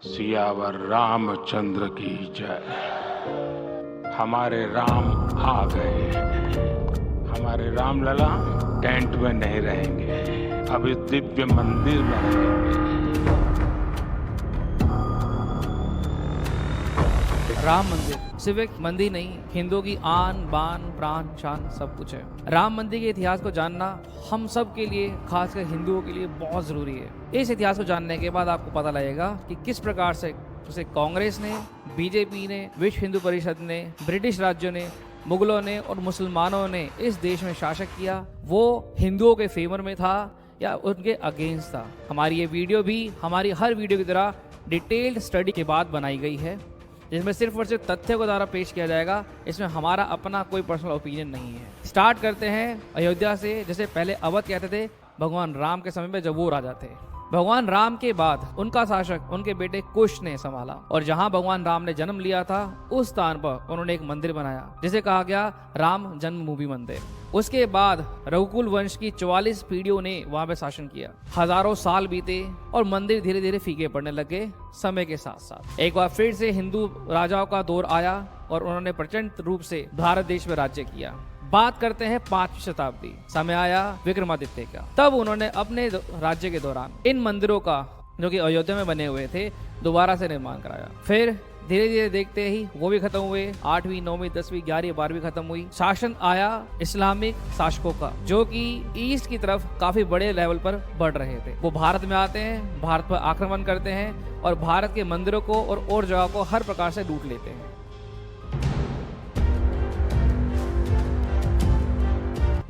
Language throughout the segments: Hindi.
सियावर रामचंद्र की जय। हमारे राम आ गए। हमारे रामलला टेंट में नहीं रहेंगे, अब इस दिव्य मंदिर में रहेंगे। राम मंदिर सिर्फ एक मंदिर नहीं, हिंदुओं की आन बान प्राण शान सब कुछ है। राम मंदिर के इतिहास को जानना हम सब के लिए, खासकर हिंदुओं के लिए बहुत जरूरी है। इस इतिहास को जानने के बाद आपको पता लगेगा कि किस प्रकार से उसे कांग्रेस ने, बीजेपी ने, विश्व हिंदू परिषद ने, ब्रिटिश राज्यों ने, मुगलों ने और मुसलमानों ने इस देश में शासक किया। वो हिंदुओं के फेवर में था या उनके अगेंस्ट था। हमारी ये वीडियो भी हमारी हर वीडियो की तरह डिटेल्ड स्टडी के बाद बनाई गई है, जिसमें सिर्फ और सिर्फ तथ्यों के द्वारा पेश किया जाएगा। इसमें हमारा अपना कोई पर्सनल ओपिनियन नहीं है। स्टार्ट करते हैं अयोध्या से। जैसे पहले अवध कहते थे भगवान राम के समय में, जब वो राजा थे। भगवान राम के बाद उनका शासक उनके बेटे कुश ने संभाला, और जहां भगवान राम ने जन्म लिया था उस स्थान पर उन्होंने एक मंदिर बनाया जिसे कहा गया राम जन्मभूमि मंदिर। उसके बाद रघुकुल वंश की 44 पीढ़ियों ने वहां पे शासन किया। हजारों साल बीते और मंदिर धीरे धीरे फीके पड़ने लगे समय के साथ साथ। एक बार फिर से हिंदू राजाओं का दौर आया और उन्होंने प्रचंड रूप से भारत देश में राज्य किया। बात करते हैं 5वीं शताब्दी। समय आया विक्रमादित्य का। तब उन्होंने अपने राज्य के दौरान इन मंदिरों का, जो कि अयोध्या में बने हुए थे, दोबारा से निर्माण कराया। फिर धीरे धीरे देखते ही वो भी खत्म हुए। 8वीं 9वीं 10वीं 11वीं 12वीं खत्म हुई। शासन आया इस्लामिक शासकों का, जो कि ईस्ट की तरफ काफी बड़े लेवल पर बढ़ रहे थे। वो भारत में आते हैं, भारत पर आक्रमण करते हैं और भारत के मंदिरों को और जगह को हर प्रकार से लूट लेते हैं।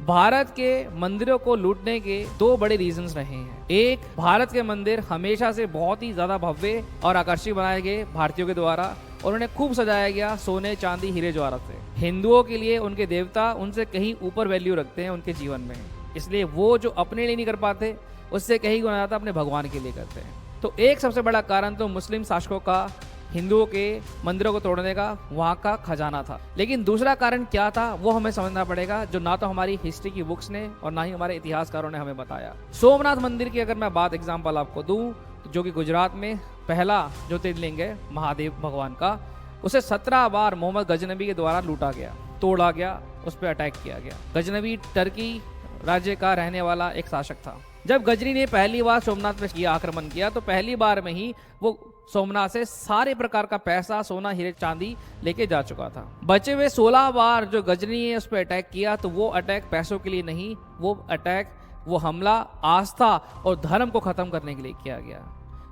भारत के मंदिरों को लूटने के 2 बड़े रीजंस रहे हैं। एक, भारत के मंदिर हमेशा से बहुत ही ज्यादा भव्य और आकर्षक बनाए गए भारतीयों के द्वारा, और उन्हें खूब सजाया गया सोने चांदी हीरे जवाहरात से। हिंदुओं के लिए उनके देवता उनसे कहीं ऊपर वैल्यू रखते हैं उनके जीवन में, इसलिए वो जो अपने लिए नहीं कर पाते उससे कहीं गुना ज्यादा अपने भगवान के लिए करते हैं। तो एक सबसे बड़ा कारण तो मुस्लिम शासकों का हिंदुओं के मंदिरों को तोड़ने का वहां का खजाना था। लेकिन दूसरा कारण क्या था वो हमें समझना पड़ेगा, जो ना तो हमारी हिस्ट्री की बुक्स ने और ना ही हमारे इतिहासकारों ने हमें बताया। सोमनाथ मंदिर की अगर मैं बात एग्जांपल आपको दूं, जो कि गुजरात में पहला ज्योतिर्लिंग है महादेव भगवान का, उसे 17 बार मोहम्मद गजनबी के द्वारा लूटा गया, तोड़ा गया, उस पर अटैक किया गया। गजनबी टर्की राज्य का रहने वाला एक शासक था। जब गजनी ने पहली बार सोमनाथ पे किया आक्रमण किया, तो पहली बार में ही वो सोमनाथ से सारे प्रकार का पैसा, सोना, हीरे, चांदी लेके जा चुका था। बचे हुए 16 बार जो गजनी ने उस पर अटैक किया, तो वो अटैक पैसों के लिए नहीं, वो अटैक, वो हमला आस्था और धर्म को खत्म करने के लिए किया गया।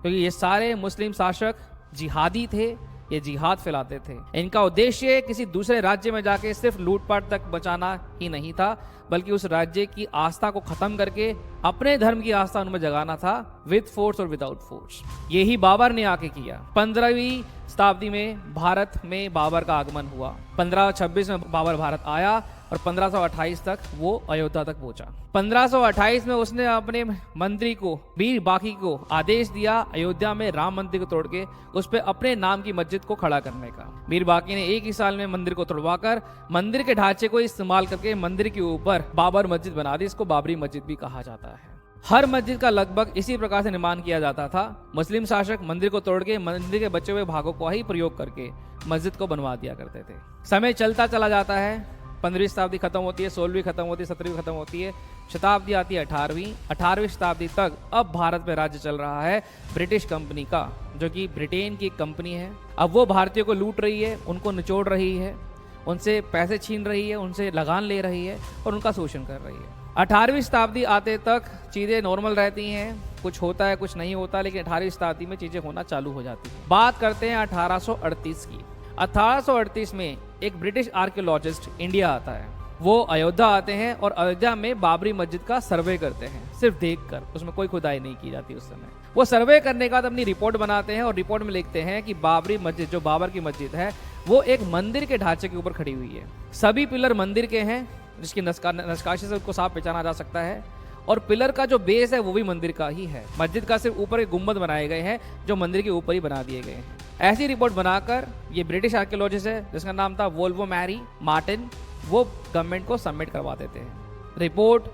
क्योंकि ये सारे मुस्लिम शासक जिहादी थे, ये जिहाद फैलाते थे। इनका उद्देश्य किसी दूसरे राज्य में जाके सिर्फ लूटपाट तक बचाना ही नहीं था, बल्कि उस राज्य की आस्था को खत्म करके अपने धर्म की आस्था उनमें जगाना था, विद फोर्स और विदाउट फोर्स। यही बाबर ने आके किया। 15वीं शताब्दी में भारत में बाबर का आगमन हुआ। 1526 में बाबर भारत आया और 1528 तक वो अयोध्या तक पहुंचा। 1528 में उसने अपने मंत्री को, मीर बाकी को आदेश दिया अयोध्या में राम मंदिर को तोड़ के उस पर अपने नाम की मस्जिद को खड़ा करने का। मीर बाकी ने एक ही साल में मंदिर को तोड़वाकर मंदिर के ढांचे को इस्तेमाल करके मंदिर के ऊपर बाबर मस्जिद बना दी। इसको बाबरी मस्जिद भी कहा जाता है। हर मस्जिद का लगभग इसी प्रकार से निर्माण किया जाता था। मुस्लिम शासक मंदिर को तोड़ के मंदिर के बचे हुए भागों को ही प्रयोग करके मस्जिद को बनवा दिया करते थे। समय चलता चला जाता है। 15वीं शताब्दी खत्म होती है, 16वीं खत्म होती है, 17वीं खत्म होती है, शताब्दी आती है 18वीं शताब्दी तक। अब भारत में राज्य चल रहा है ब्रिटिश कंपनी का, जो कि ब्रिटेन की कंपनी है। अब वो भारतीयों को लूट रही है, उनको निचोड़ रही है, उनसे पैसे छीन रही है, उनसे लगान ले रही है और उनका शोषण कर रही है। 18वीं शताब्दी आते तक चीजें नॉर्मल रहती हैं, कुछ होता है कुछ नहीं होता, लेकिन 18वीं शताब्दी में चीजें होना चालू हो जाती है। बात करते हैं 1838 की। 1838 में एक ब्रिटिश आर्कियोलॉजिस्ट इंडिया आता है। वो अयोध्या आते हैं और अयोध्या में बाबरी मस्जिद का सर्वे करते हैं, सिर्फ देखकर, उसमें कोई खुदाई नहीं की जाती उस समय। वो सर्वे करने के बाद अपनी रिपोर्ट बनाते हैं और रिपोर्ट में लिखते हैं कि बाबरी मस्जिद, जो बाबर की मस्जिद है, वो एक मंदिर के ढांचे के ऊपर खड़ी हुई है। सभी पिलर मंदिर के हैं, जिसकी नक्काशी से उसको साफ पहचाना जा सकता है, और पिलर का जो बेस है वो भी मंदिर का ही है। मस्जिद का सिर्फ ऊपर एक गुंबद बनाए गए हैं जो मंदिर के ऊपर ही बना दिए गए हैं। ऐसी रिपोर्ट बनाकर ये ब्रिटिश आर्कियोलॉजिस्ट है, जिसका नाम था वोल्वो मैरी मार्टिन, वो गवर्नमेंट को सबमिट करवा देते हैं। रिपोर्ट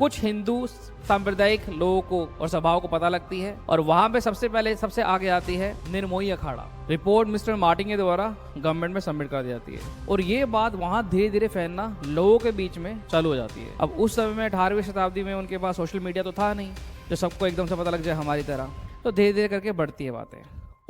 कुछ हिंदू सांप्रदायिक लोगों को और सभाओं को पता लगती है और वहां पे सबसे पहले सबसे आगे आती है Nirmohi Akhara. Report mister Martin के द्वारा गवर्नमेंट में सबमिट कर दी जाती है और ये बात वहां धीरे धीरे फैलना लोगों के बीच में चालू हो जाती है। अब उस समय में 18वीं शताब्दी में उनके पास सोशल मीडिया तो था नहीं जो सबको एकदम से पता लग जाए हमारी तरह, तो धीरे धीरे करके बढ़ती है बातें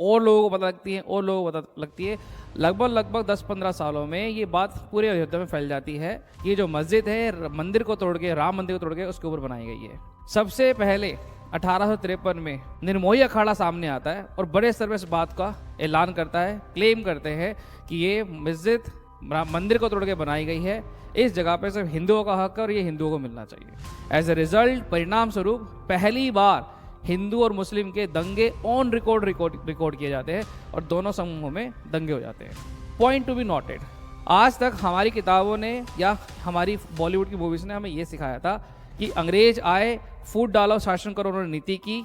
और लोगों को पता लगती है और लोगों को पता लगती है। लगभग 10-15 सालों में ये बात पूरे अयोध्या में फैल जाती है। ये जो मस्जिद है मंदिर को तोड़ के, राम मंदिर को तोड़ के उसके ऊपर बनाई गई है। सबसे पहले 1853 में निर्मोही अखाड़ा सामने आता है और बड़े स्तर पर इस बात का ऐलान करता है, क्लेम करते हैं कि ये मस्जिद मंदिर को तोड़ के बनाई गई है, इस जगह पे सिर्फ हिंदुओं का हक है और ये हिंदुओं को मिलना चाहिए। एज ए रिजल्ट, परिणाम स्वरूप पहली बार हिंदू और मुस्लिम के दंगे ऑन रिकॉर्ड किए जाते हैं और दोनों समूहों में दंगे हो जाते हैं। पॉइंट टू बी नोटेड, आज तक हमारी किताबों ने या हमारी बॉलीवुड की मूवीज ने हमें ये सिखाया था कि अंग्रेज आए, फूट डालो, शासन करो, उन्होंने नीति की,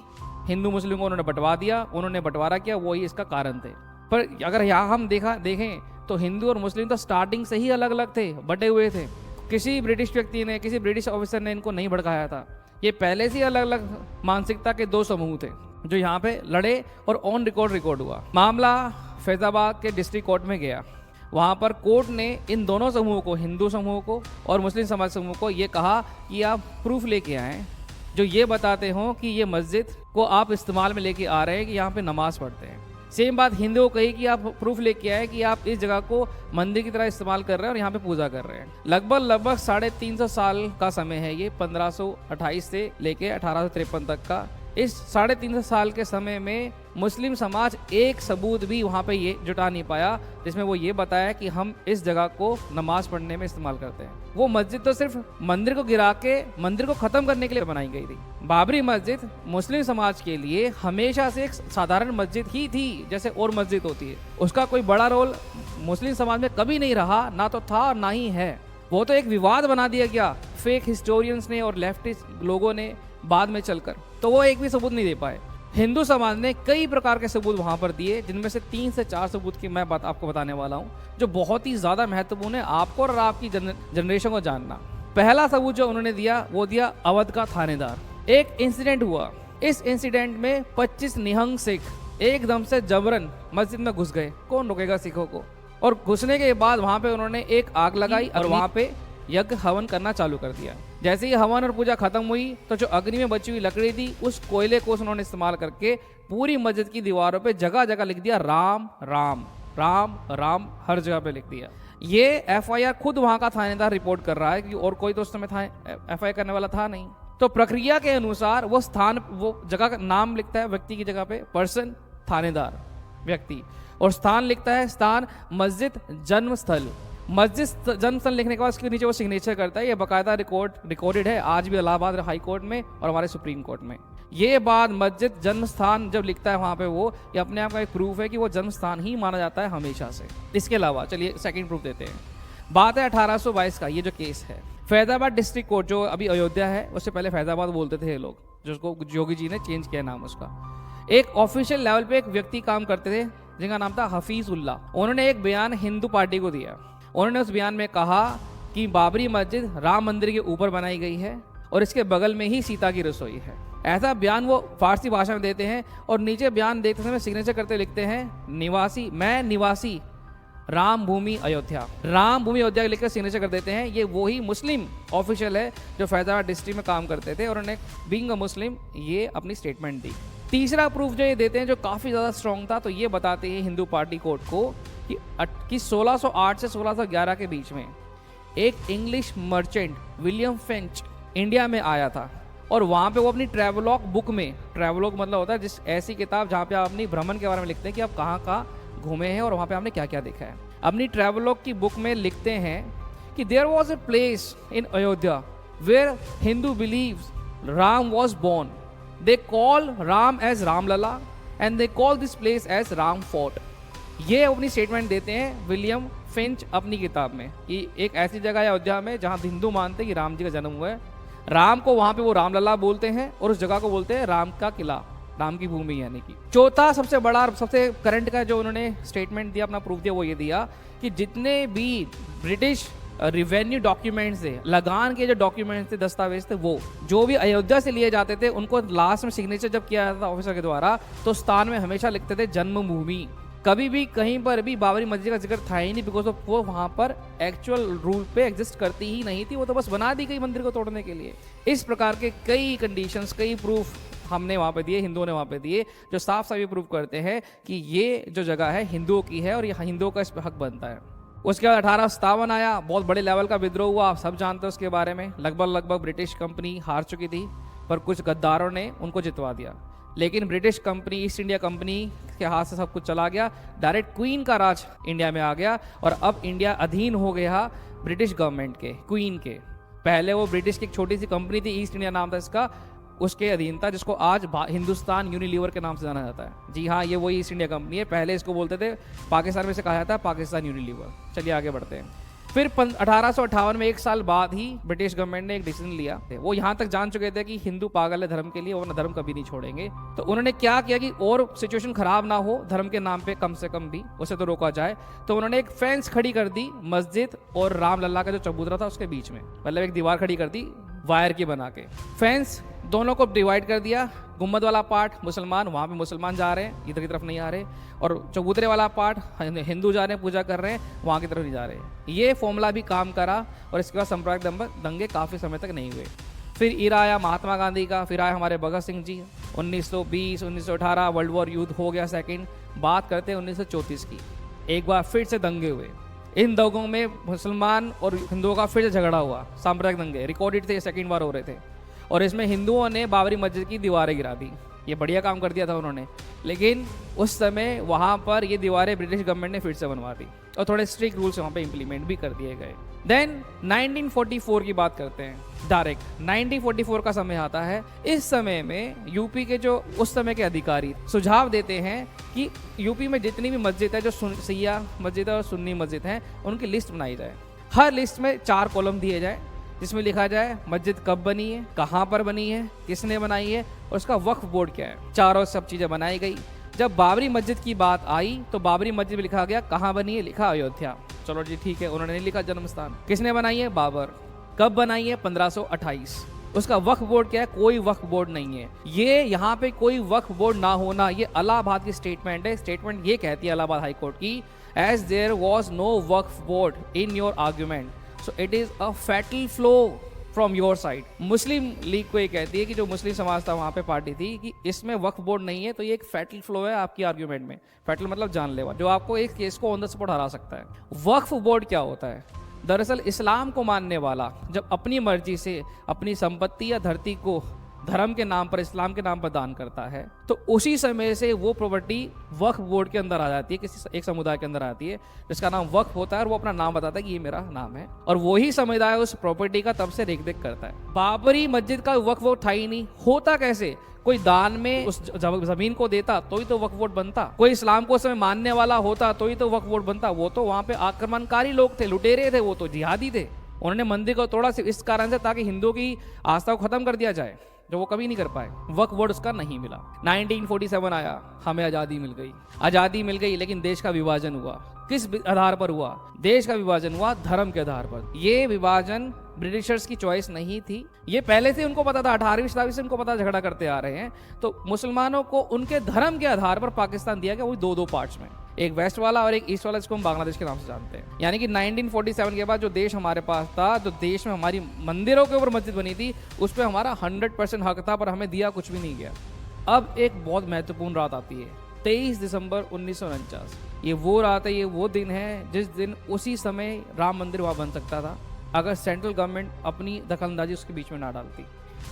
हिंदू मुस्लिम को उन्होंने बंटवा दिया, उन्होंने बंटवारा किया, वही इसका कारण थे। पर अगर यहाँ हम देखें तो हिंदू और मुस्लिम तो स्टार्टिंग से ही अलग अलग थे, बटे हुए थे। किसी ब्रिटिश व्यक्ति ने, किसी ब्रिटिश ऑफिसर ने इनको नहीं भड़काया था। ये पहले से अलग अलग मानसिकता के दो समूह थे जो यहाँ पे लड़े और ऑन रिकॉर्ड हुआ। मामला फैजाबाद के डिस्ट्रिक्ट कोर्ट में गया। वहाँ पर कोर्ट ने इन दोनों समूहों को, हिंदू समूह को और मुस्लिम समाज समूह को, ये कहा कि आप प्रूफ लेके आएँ जो ये बताते हो कि ये मस्जिद को आप इस्तेमाल में लेके आ रहे हैं कि यहाँ पे नमाज पढ़ते हैं। सेम बात हिंदू को कही कि आप प्रूफ लेके आए कि आप इस जगह को मंदिर की तरह इस्तेमाल कर रहे हैं और यहाँ पे पूजा कर रहे हैं। लगभग 350 साल का समय है ये, 1528 से लेके 1853 तक का। इस 350 साल के समय में मुस्लिम समाज एक सबूत भी वहाँ पे ये जुटा नहीं पाया जिसमें वो ये बताया कि हम इस जगह को नमाज पढ़ने में इस्तेमाल करते हैं। वो मस्जिद तो सिर्फ मंदिर को गिरा के मंदिर को खत्म करने के लिए बनाई गई थी। बाबरी मस्जिद मुस्लिम समाज के लिए हमेशा से एक साधारण मस्जिद ही थी, जैसे और मस्जिद होती है। उसका कोई बड़ा रोल मुस्लिम समाज में कभी नहीं रहा, ना तो था और ना ही है। वो तो एक विवाद बना दिया गया फेक हिस्टोरियंस ने और लेफ्टिस्ट लोगों ने बाद में चलकर, तो वो एक भी सबूत नहीं दे पाए। हिंदू समाज ने कई प्रकार के सबूत वहां पर दिए, जिनमें से 3 से 4 सबूत की मैं बात आपको बताने वाला हूं जो बहुत ही ज्यादा महत्वपूर्ण है आपको और आपकी जनरेशन को जानना। पहला सबूत जो उन्होंने दिया वो दिया अवध का थानेदार। एक इंसिडेंट हुआ, इस इंसिडेंट में 25 निहंग सिख एकदम से जबरन मस्जिद में घुस गए। कौन रोकेगा सिखों को? और घुसने के बाद वहां पे उन्होंने एक आग लगाई और वहां पे यज्ञ हवन करना चालू कर दिया। जैसे ही हवन और पूजा खत्म हुई तो जो अग्नि में बची हुई लकड़ी थी उस कोयले को उन्होंने इस्तेमाल करके पूरी मस्जिद की दीवारों पे जगह जगह लिख दिया राम राम राम राम, हर जगह पे लिख दिया। ये एफआईआर खुद वहां का थानेदार रिपोर्ट कर रहा है कि और कोई तो उस समय एफआईआर करने वाला था नहीं। तो प्रक्रिया के अनुसार वो स्थान, वो जगह का नाम लिखता है व्यक्ति की जगह पे, पर्सन थानेदार व्यक्ति, और स्थान लिखता है स्थान मस्जिद जन्म स्थल। मस्जिद जन्म स्थल लिखने के बाद उसके नीचे वो सिग्नेचर करता है। ये बाकायदा रिकॉर्डेड है आज भी इलाहाबाद हाई कोर्ट में और हमारे सुप्रीम कोर्ट में। ये बात मस्जिद जन्म स्थान जब लिखता है वहां पे वो, ये अपने आप का एक प्रूफ है कि वो जन्म स्थान ही माना जाता है हमेशा से। इसके अलावा चलिए सेकंड प्रूफ देते हैं। बात है 1822 का, ये जो केस है फैजाबाद डिस्ट्रिक्ट कोर्ट जो अभी अयोध्या है, उससे पहले फैजाबाद बोलते थे ये लोग, जिसको योगी जी ने चेंज किया नाम उसका। एक ऑफिशियल लेवल पे एक व्यक्ति काम करते थे जिनका नाम था हफीज उल्ला। उन्होंने एक बयान हिंदू पार्टी को दिया। उन्होंने उस बयान में कहा कि बाबरी मस्जिद राम मंदिर के ऊपर बनाई गई है और इसके बगल में ही सीता की रसोई है। ऐसा बयान वो फारसी भाषा में देते हैं और नीचे बयान देखते समय सिग्नेचर करते लिखते हैं मैं निवासी राम भूमि अयोध्या। राम भूमि अयोध्या लिखकर सिग्नेचर कर देते हैं। ये वही मुस्लिम ऑफिशियल है जो फैजाबाद डिस्ट्रिक्ट में काम करते थे और उन्होंने बीइंग अ मुस्लिम ये अपनी स्टेटमेंट दी। तीसरा प्रूफ जो ये देते हैं जो काफ़ी ज़्यादा स्ट्रॉन्ग था, तो ये बताते हैं हिंदू पार्टी कोर्ट को कि 1608 से 1611 के बीच में एक English merchant William Finch India में आया था और वहाँ पे वो अपनी ट्रैवलॉग बुक में, ट्रैवलॉग मतलब होता है जिस ऐसी किताब जहाँ पे आप अपनी भ्रमण के बारे में लिखते हैं कि आप कहाँ कहाँ घूमे हैं और वहाँ पे आपने क्या क्या देखा है। अपनी ट्रैवलॉग की बुक में लिखते हैं कि there was a place in Ayodhya where Hindu believes Ram was born. They call Ram as Ramlala and they call this place as Ram Fort। ये अपनी स्टेटमेंट देते हैं विलियम फिंच अपनी किताब में कि एक ऐसी जगह है अयोध्या में जहाँ हिंदू मानते हैं कि राम जी का जन्म हुआ है। राम को वहाँ पे वो रामलला बोलते हैं और उस जगह को बोलते हैं राम का किला, राम की भूमि यानी कि। चौथा सबसे बड़ा और सबसे करंट का जो उन्होंने स्टेटमेंट दिया, अपना प्रूफ दिया, वो ये दिया कि जितने भी ब्रिटिश रिवेन्यू डॉक्यूमेंट्स थे, लगान के जो डॉक्यूमेंट्स थे, दस्तावेज थे, वो जो भी अयोध्या से लिए जाते थे उनको लास्ट में सिग्नेचर जब किया जाता था ऑफिसर के द्वारा, तो स्थान में हमेशा लिखते थे जन्मभूमि। कभी भी कहीं पर भी बाबरी मस्जिद का जिक्र था ही नहीं, बिकॉज वो वहां पर एक्चुअल रूल पे एग्जिस्ट करती ही नहीं थी, वो तो बस बना दी गई मंदिर को तोड़ने के लिए। इस प्रकार के कई कंडीशंस, कई प्रूफ हमने वहां पे दिए, हिंदुओं ने वहां पे दिए, जो साफ साफ ये प्रूव करते हैं कि ये जो जगह है हिंदुओं की है और ये हिंदुओं का इस पर हक बनता है। उसके बाद 1857 आया, बहुत बड़े लेवल का विद्रोह हुआ, आप सब जानते हैं उसके बारे में। लगभग ब्रिटिश कंपनी हार चुकी थी, पर कुछ गद्दारों ने उनको जितवा दिया। लेकिन British company, east India company के हाथ से सब कुछ चला गया, डायरेक्ट क्वीन का राज इंडिया में आ गया और अब इंडिया अधीन हो गया ब्रिटिश गवर्नमेंट के, क्वीन के। पहले वो ब्रिटिश की एक छोटी सी कंपनी थी, ईस्ट इंडिया नाम था इसका, उसके अधीन था, जिसको आज हिंदुस्तान यूनिलीवर के नाम से जाना जाता है। जी हाँ, ये वही ईस्ट इंडिया कंपनी है। पहले इसको बोलते थे, पाकिस्तान में से कहा जाता है पाकिस्तान यूनिलीवर। चलिए आगे बढ़ते हैं। फिर 1858 में, एक साल बाद ही ब्रिटिश गवर्नमेंट ने एक डिसीजन लिया। वो यहाँ तक जान चुके थे कि हिंदू पागल है धर्म के लिए, वो धर्म कभी नहीं छोड़ेंगे। तो उन्होंने क्या किया कि और सिचुएशन खराब ना हो धर्म के नाम पे, कम से कम भी उसे तो रोका जाए, तो उन्होंने एक फेंस खड़ी कर दी मस्जिद और रामलला का जो चबूतरा था उसके बीच में, मतलब एक दीवार खड़ी कर दी वायर की बना के। फेंस दोनों को डिवाइड कर दिया। गुम्बद वाला पार्ट मुसलमान, वहाँ पे मुसलमान जा रहे हैं, इधर की तरफ नहीं आ रहे, और चबूतरे वाला पार्ट हिंदू जा रहे हैं, पूजा कर रहे हैं, वहाँ की तरफ नहीं जा रहे। ये फॉर्मूला भी काम करा और इसके बाद सांप्रदायिक दंगे काफ़ी समय तक नहीं हुए। फिर ईरा आया महात्मा गांधी का, फिर आए हमारे भगत सिंह जी। 1920, 1918 वर्ल्ड वॉर युद्ध हो गया सेकेंड। बात करते हैं 1934 की, एक बार फिर से दंगे हुए। इन दंगों में मुसलमान और हिंदुओं का फिर से झगड़ा हुआ, सांप्रदायिक दंगे रिकॉर्डेड थे, सेकेंड बार हो रहे थे। और इसमें हिंदुओं ने बाबरी मस्जिद की दीवारें गिरा दी। ये बढ़िया काम कर दिया था उन्होंने, लेकिन उस समय वहाँ पर ये दीवारें ब्रिटिश गवर्नमेंट ने फिर से बनवा दी और थोड़े स्ट्रिक्ट रूल्स वहाँ पे इंप्लीमेंट भी कर दिए गए। देन 1944 की बात करते हैं। डायरेक्ट 1944 का समय आता है। इस समय में यूपी के जो उस समय के अधिकारी सुझाव देते हैं कि यूपी में जितनी भी मस्जिद है, जो शिया मस्जिद है और सुन्नी मस्जिद है, उनकी लिस्ट बनाई जाए। हर लिस्ट में 4 कॉलम दिए जाए, जिसमें लिखा जाए मस्जिद कब बनी है, कहाँ पर बनी है, किसने बनाई है और उसका वक्फ बोर्ड क्या है। चारों सब चीज़ें बनाई गई। जब बाबरी मस्जिद की बात आई तो बाबरी मस्जिद में लिखा गया कहाँ बनी है, लिखा अयोध्या। चलो जी ठीक है, उन्होंने नहीं लिखा जन्म स्थान। किसने बनाई है, बाबर। कब बनाई है, 1528। उसका वक्फ बोर्ड क्या है, कोई वक्फ बोर्ड नहीं है। ये यहाँ पे कोई वक्फ बोर्ड ना होना, ये इलाहाबाद की स्टेटमेंट है। स्टेटमेंट ये कहती है इलाहाबाद हाई कोर्ट की, as there was no Waqf board in your argument, so it is a fatal flow from your side. Muslim League को ये कहती है कि जो मुस्लिम समाज था वहां पे पार्टी थी कि इसमें वक्फ बोर्ड नहीं है, तो ये एक फैटल फ्लो है आपकी आर्ग्यूमेंट में। फैटल मतलब जानलेवा, जो आपको एक केस को ऑन द स्पॉट हरा सकता है। वक्फ बोर्ड क्या होता है, दरअसल इस्लाम को मानने वाला जब अपनी मर्जी से अपनी संपत्ति या धरती को धर्म के नाम पर, इस्लाम के नाम पर दान करता है, तो उसी समय से वो प्रॉपर्टी वक्फ बोर्ड के अंदर आ जाती है, किसी एक समुदाय के अंदर आती है जिसका नाम वक्फ होता है, और वो अपना नाम बताता है कि ये मेरा नाम है, और वही समुदाय उस प्रॉपर्टी का तब से रेख देख करता है। बाबरी मस्जिद का वक्फ बोर्ड था ही नहीं। होता कैसे, कोई दान में उस जमीन को देता तो ही तो वक्फ बोर्ड बनता, कोई इस्लाम को उस समय मानने वाला होता तो ही तो वक्फ बोर्ड बनता। वो तो वहां पे आक्रमणकारी लोग थे, लुटेरे थे, वो तो जिहादी थे। उन्होंने मंदिर को तोड़ा सिर्फ इस कारण से ताकि हिंदुओं की आस्था को खत्म कर दिया जाए, जो वो कभी नहीं कर पाए। वक्फ बोर्ड उसका नहीं मिला। 1947 आया, हमें आज़ादी मिल गई। आज़ादी मिल गई, लेकिन देश का विभाजन हुआ। किस आधार पर हुआ, देश का विभाजन हुआ धर्म के आधार पर। ये विभाजन ब्रिटिशर्स की चॉइस नहीं थी, ये पहले से उनको पता था, 18वीं शताब्दी से उनको पता, झगड़ा करते आ रहे हैं। तो मुसलमानों को उनके धर्म के आधार पर पाकिस्तान दिया गया, वो दो पार्ट्स में, एक वेस्ट वाला और एक ईस्ट वाला, जिसको हम बांग्लादेश के नाम से जानते हैं। यानी कि 1947 के बाद जो देश हमारे पास था, जो देश में हमारी मंदिरों के ऊपर मस्जिद बनी थी, उस पर हमारा 100% हक था, पर हमें दिया कुछ भी नहीं गया। अब एक बहुत महत्वपूर्ण रात आती है, 23 दिसंबर 1949। ये वो रात है, ये वो दिन है जिस दिन उसी समय राम मंदिर वहाँ बन सकता था, अगर सेंट्रल गवर्नमेंट अपनी दखलंदाजी उसके बीच में ना डालती।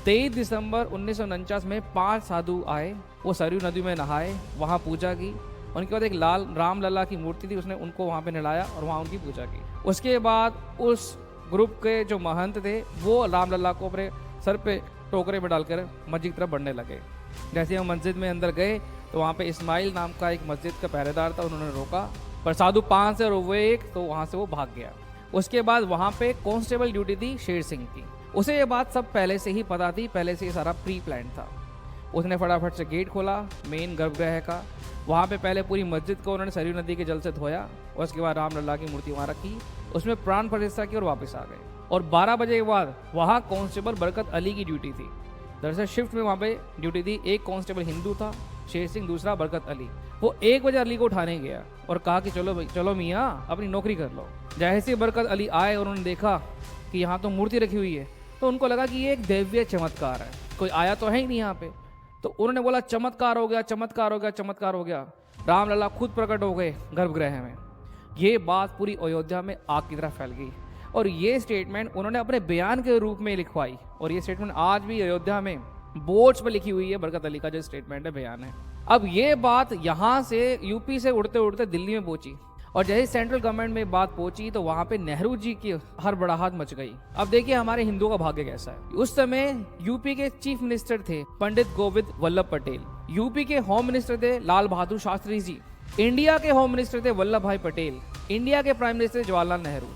23 दिसंबर 1949 में 5 साधु आए, वो सरयू नदी में नहाए, वहाँ पूजा की। उनके बाद एक लाल रामलला की मूर्ति थी, उसने उनको वहाँ पे नहलाया और वहाँ उनकी पूजा की। उसके बाद उस ग्रुप के जो महंत थे वो रामलला को अपने सर पे टोकरे में डालकर मस्जिद की तरफ बढ़ने लगे। जैसे हम मस्जिद में अंदर गए तो वहाँ पे इस्माइल नाम का एक मस्जिद का पहरेदार था, उन्होंने रोका, पर साधु 5 से और वो एक, तो वहाँ से वो भाग गया। उसके बाद वहाँ पे कांस्टेबल ड्यूटी थी शेर सिंह की। उसे ये बात सब पहले से ही पता थी, पहले से ये सारा प्री प्लान था। उसने फटाफट से गेट खोला मेन गर्भगृह का। वहाँ पे पहले पूरी मस्जिद को उन्होंने सरयू नदी के जल से धोया और उसके बाद रामलला की मूर्ति वहाँ रखी, उसमें प्राण प्रतिष्ठा की और वापस आ गए। और 12 बजे के बाद वहाँ कांस्टेबल बरकत अली की ड्यूटी थी। दरअसल शिफ्ट में वहाँ पे ड्यूटी थी, एक कांस्टेबल हिंदू था शेर सिंह, दूसरा बरकत अली। वो 1 बजे अली को उठाने गया और कहा कि चलो भाई, चलो मियाँ अपनी नौकरी कर लो। जैसे ही बरकत अली आए और उन्होंने देखा कि यहाँ तो मूर्ति रखी हुई है, तो उनको लगा कि ये एक दैवीय चमत्कार है, कोई आया तो है ही नहीं यहाँ पे। तो उन्होंने बोला चमत्कार हो गया, चमत्कार हो गया, चमत्कार हो गया। रामलला खुद प्रकट हो गए गर्भगृह में। ये बात पूरी अयोध्या में आग की तरह फैल गई और ये स्टेटमेंट उन्होंने अपने बयान के रूप में लिखवाई और ये स्टेटमेंट आज भी अयोध्या में बोर्ड्स पर लिखी हुई है। बरकत अली का जो स्टेटमेंट है, बयान है। अब ये बात यहाँ से यूपी से उड़ते उड़ते दिल्ली में पहुंची और जैसे सेंट्रल गवर्नमेंट में बात पहुंची तो वहां पे नेहरू जी की हड़बड़ाहट मच गई। अब देखिए हमारे हिंदुओं का भाग्य कैसा है। उस समय यूपी के चीफ मिनिस्टर थे पंडित गोविंद वल्लभ पटेल, यूपी के होम मिनिस्टर थे लाल बहादुर शास्त्री जी, इंडिया के होम मिनिस्टर थे वल्लभ भाई पटेल, इंडिया के prime minister Jawaharlal Nehru,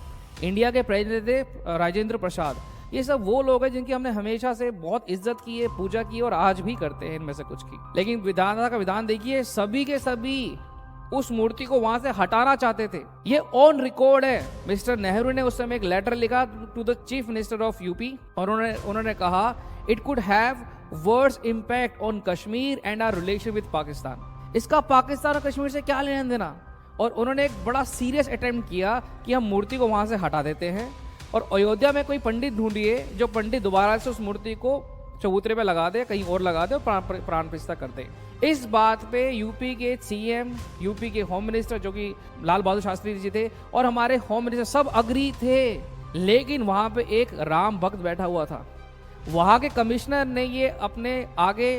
India के प्रेसिडेंट थे राजेंद्र प्रसाद। ये सब वो लोग हैं जिनकी हमने हमेशा से बहुत इज्जत की है, पूजा की और आज भी करते हैं इनमें से कुछ की। लेकिन विधानसभा का विधान देखिए, सभी के सभी उस मूर्ति को वहां से हटाना चाहते थे। ये ऑन रिकॉर्ड है। मिस्टर नेहरू ने उस समय एक लेटर लिखा to the chief minister of UP और उन्होंने कहा it could have worse impact on Kashmir and our relation with Pakistan. इसका पाकिस्तान और कश्मीर से क्या लेना देना। और उन्होंने एक बड़ा सीरियस अटेम्प्ट किया कि हम मूर्ति को वहां से हटा देते हैं और अयोध्या में कोई पंडित ढूंढिए जो पंडित दोबारा से उस मूर्ति को चबूतरे पे लगा दे, कहीं और लगा दे और प्राण प्रतिष्ठा कर दे। इस बात पे यूपी के सीएम, यूपी के होम मिनिस्टर जो कि लाल बहादुर शास्त्री जी थे और हमारे होम मिनिस्टर सब अग्री थे। लेकिन वहां पे एक राम भक्त बैठा हुआ था। वहां के कमिश्नर ने ये अपने आगे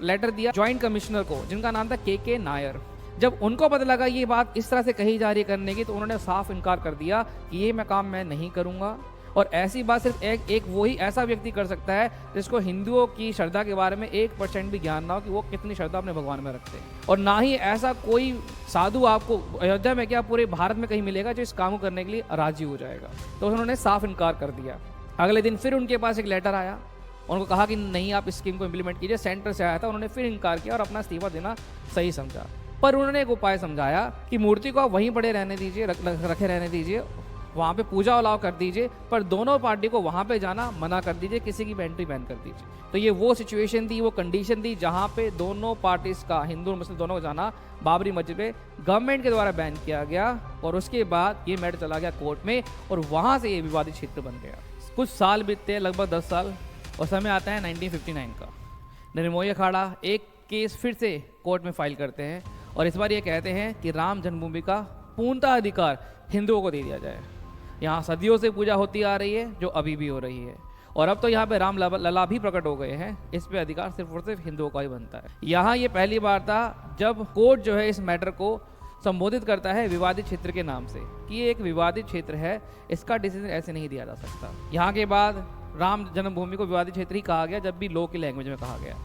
लेटर दिया ज्वाइंट कमिश्नर को, जिनका नाम था के नायर। जब उनको पता लगा ये बात इस तरह से कही जा रही है करने की, तो उन्होंने साफ इनकार कर दिया कि ये मैं काम मैं नहीं करूंगा। और ऐसी बात सिर्फ एक वही ऐसा व्यक्ति कर सकता है जिसको हिंदुओं की श्रद्धा के बारे में 1% भी ज्ञान ना हो कि वो कितनी श्रद्धा अपने भगवान में रखते हैं। और ना ही ऐसा कोई साधु आपको अयोध्या में क्या पूरे भारत में कहीं मिलेगा जो इस काम को करने के लिए राजी हो जाएगा। तो उन्होंने साफ इनकार कर दिया। अगले दिन फिर उनके पास एक लेटर आया, उनको कहा कि नहीं आप इस स्कीम को इम्प्लीमेंट कीजिए। सेंटर से आया था, उन्होंने फिर इनकार किया और अपना इस्तीफा देना सही समझा। पर उन्होंने एक उपाय समझाया कि मूर्ति को आप वहीं पड़े रहने दीजिए, रखे रहने दीजिए, वहाँ पे पूजा अलाउ कर दीजिए, पर दोनों पार्टी को वहाँ पे जाना मना कर दीजिए, किसी की एंट्री बैन कर दीजिए। तो ये वो सिचुएशन थी, वो कंडीशन थी जहाँ पे दोनों पार्टीज का, हिंदू और मुस्लिम दोनों को जाना बाबरी मस्जिद पे गवर्नमेंट के द्वारा बैन किया गया। और उसके बाद ये मैटर चला गया कोर्ट में और वहाँ से ये विवादित क्षेत्र बन गया। कुछ साल बीतते हैं, लगभग 10 साल, और समय आता है 1959 का। निर्मोही अखाड़ा एक केस फिर से कोर्ट में फाइल करते हैं और इस बार ये कहते हैं कि राम जन्मभूमि का पूर्णतः अधिकार हिंदुओं को दे दिया जाए। यहाँ सदियों से पूजा होती आ रही है जो अभी भी हो रही है, और अब तो यहाँ पे राम लला भी प्रकट हो गए हैं। इस पे अधिकार सिर्फ और सिर्फ हिंदुओं का ही बनता है। यहाँ ये पहली बार था जब कोर्ट जो है इस मैटर को संबोधित करता है विवादित क्षेत्र के नाम से, कि ये एक विवादित क्षेत्र है, इसका डिसीजन ऐसे नहीं दिया जा सकता। यहाँ के बाद राम जन्मभूमि को विवादित क्षेत्र ही कहा गया, जब भी लॉ की लैंग्वेज में कहा गया।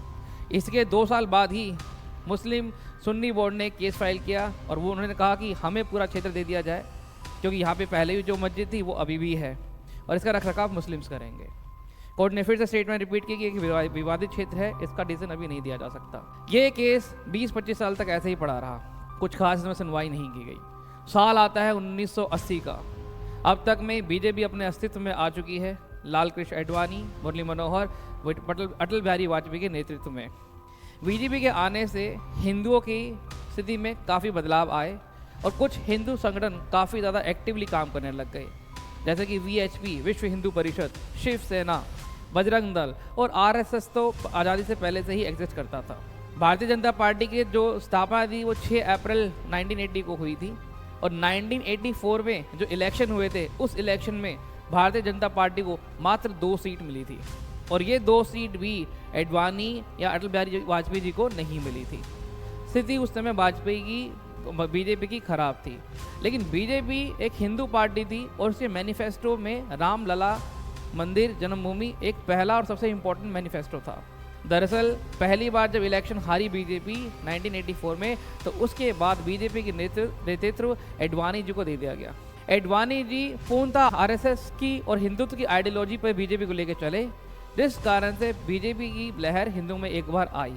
इसके 2 साल बाद ही मुस्लिम सुन्नी बोर्ड ने केस फाइल किया और वो उन्होंने कहा कि हमें पूरा क्षेत्र दे दिया जाए, क्योंकि यहाँ पे पहले भी जो मस्जिद थी वो अभी भी है और इसका रखरखाव मुस्लिम्स करेंगे। कोर्ट ने फिर से स्टेटमेंट रिपीट की कि एक विवादित क्षेत्र है, इसका डिसीजन अभी नहीं दिया जा सकता। ये केस 20-25 साल तक ऐसे ही पड़ा रहा, कुछ खास इसमें सुनवाई नहीं की गई। साल आता है 1980 का। अब तक में बीजेपी अपने अस्तित्व में आ चुकी है, लाल कृष्ण आडवाणी, मुरली मनोहर, अटल बिहारी वाजपेयी के नेतृत्व में। बीजेपी के आने से हिंदुओं की स्थिति में काफ़ी बदलाव आए और कुछ हिंदू संगठन काफ़ी ज़्यादा एक्टिवली काम करने लग गए, जैसे कि VHP, विश्व हिंदू परिषद, शिवसेना, बजरंग दल और RSS तो आज़ादी से पहले से ही एग्जिस्ट करता था। भारतीय जनता पार्टी की जो स्थापना थी वो 6 अप्रैल 1980 को हुई थी और 1984 में जो इलेक्शन हुए थे उस इलेक्शन में भारतीय जनता पार्टी को मात्र 2 सीट मिली थी और ये 2 सीट भी आडवाणी या अटल बिहारी वाजपेयी जी को नहीं मिली थी। स्थिति उस समय बीजेपी की खराब थी, लेकिन बीजेपी एक हिंदू पार्टी थी और उसके मैनिफेस्टो में रामलला मंदिर जन्मभूमि एक पहला और सबसे इम्पोर्टेंट मैनिफेस्टो था। दरअसल पहली बार जब इलेक्शन हारी बीजेपी 1984 में, तो उसके बाद बीजेपी के नेतृत्व आडवाणी जी को दे दिया गया। आडवाणी जी पूर्णतः RSS की और हिंदुत्व की आइडियोलॉजी पर बीजेपी को लेकर चले, जिस कारण से बीजेपी की लहर हिंदू में एक बार आई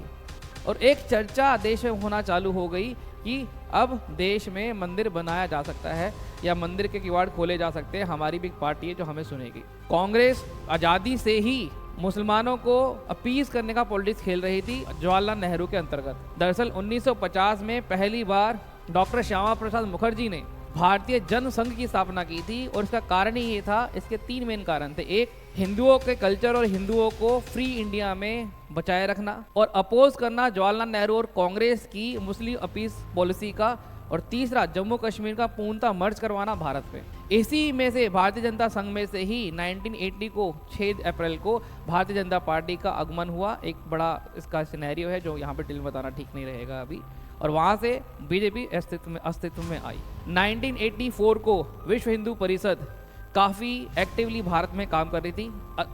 और एक चर्चा देश में होना चालू हो गई कि अब देश में मंदिर बनाया जा सकता है या मंदिर के किवाड़ खोले जा सकते हैं, हमारी भी एक पार्टी है जो हमें सुनेगी। कांग्रेस आज़ादी से ही मुसलमानों को अपीज करने का पॉलिटिक्स खेल रही थी जवाहरलाल नेहरू के अंतर्गत। दरअसल 1950 में पहली बार डॉक्टर श्यामा प्रसाद मुखर्जी ने भारतीय जन संघ की स्थापना की थी और इसका कारण ही ये था, इसके 3 मेन कारण थे। एक, हिंदुओं के कल्चर और हिंदुओं को फ्री इंडिया में बचाए रखना और अपोज करना जवाहरलाल नेहरू और कांग्रेस की मुस्लिम अपीज पॉलिसी का, और तीसरा जम्मू कश्मीर का पूर्णतः मर्ज करवाना भारत पे। इसी में से भारतीय जनता संघ में से ही 1980 को 6 अप्रैल को भारतीय जनता पार्टी का आगमन हुआ। एक बड़ा इसका सिनेरियो है जो यहाँ पे डिटेल बताना ठीक नहीं रहेगा अभी, और वहाँ से बीजेपी अस्तित्व में आई। 1984 को विश्व हिंदू परिषद काफ़ी एक्टिवली भारत में काम कर रही थी।